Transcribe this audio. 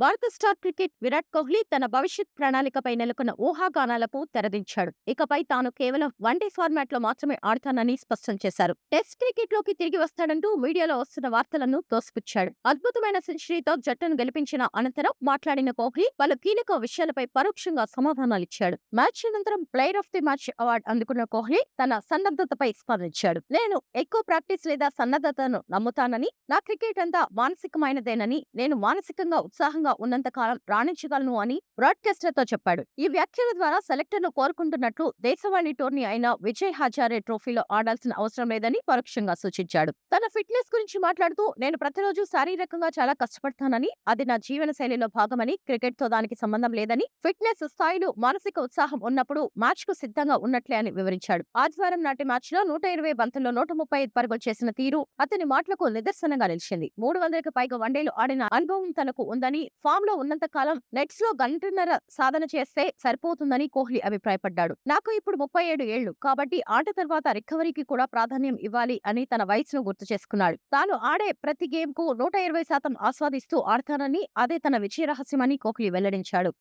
భారత star cricket Virat Kohli తన భవిష్యత్ ప్రణాళికపై నెలకొన్న ఊహాగానాలకు తెరదించాడు. ఇకపై తాను కేవలం వన్డే ఫార్మాట్ లో మాత్రమే ఆడతానని స్పష్టం చేశారు. టెస్ట్ క్రికెట్ లోకి తిరిగి వస్తాడంటూ మీడియాలో వస్తున్న వార్తలను తోసిపుచ్చాడు. అద్భుతమైన సెంచరీతో జట్టును గెలిపించిన అనంతరం మాట్లాడిన కోహ్లీ పలు కీలక విషయాలపై పరోక్షంగా సమాధానాలిచ్చాడు. మ్యాచ్ అనంతరం player of the match award అందుకున్న కోహ్లీ తన సన్నద్ధతపై స్పందించాడు. నేను ఎక్కువ ప్రాక్టీస్ లేదా సన్నద్ధతను నమ్ముతానని, నా క్రికెట్ అంతా మానసికమైనదేనని, నేను మానసికంగా ఉత్సాహంగా ఉన్నంత కాలం రాణించగలను అని బ్రాడ్కాస్టర్తో చెప్పాడు. ఈ వ్యాఖ్యల ద్వారా సెలెక్టర్ను కోరుకుంటున్నట్లు దేశవాళీ టోర్నీ అయిన విజయ్ హజారే ట్రోఫీలో ఆడాల్సిన అవసరం లేదని పరోక్షంగా సూచించాడు. తన ఫిట్నెస్ గురించి మాట్లాడుతూ, నేను ప్రతిరోజు శారీరకంగా చాలా కష్టపడతానని, అది నా జీవన శైలిలో భాగమని, క్రికెట్ తో దానికి సంబంధం లేదని, ఫిట్నెస్ స్థాయిలు మానసిక ఉత్సాహం ఉన్నప్పుడు మ్యాచ్ కు సిద్ధంగా ఉన్నట్లే అని వివరించాడు. ఆదివారం నాటి మ్యాచ్ లో 120 బంతుల్లో 135 పరుగులు చేసిన తీరు అతని మాటలకు నిదర్శనంగా నిలిచింది. 300కి పైగా వన్డేలు ఆడిన అనుభవం తనకు ఉందని, ఫామ్ లో ఉన్నంత కాలం నెట్స్ లో గంటన్నర సాధన చేస్తే సరిపోతుందని కోహ్లీ అభిప్రాయపడ్డాడు. నాకు ఇప్పుడు 37 ఏళ్లు కాబట్టి ఆట తర్వాత రికవరీకి కూడా ప్రాధాన్యం ఇవ్వాలి అని తన వయసును గుర్తు చేసుకున్నాడు. తాను ఆడే ప్రతి గేమ్ కు 120% ఆస్వాదిస్తూ ఆడతానని, అదే తన విజయ రహస్యమని కోహ్లీ వెల్లడించాడు.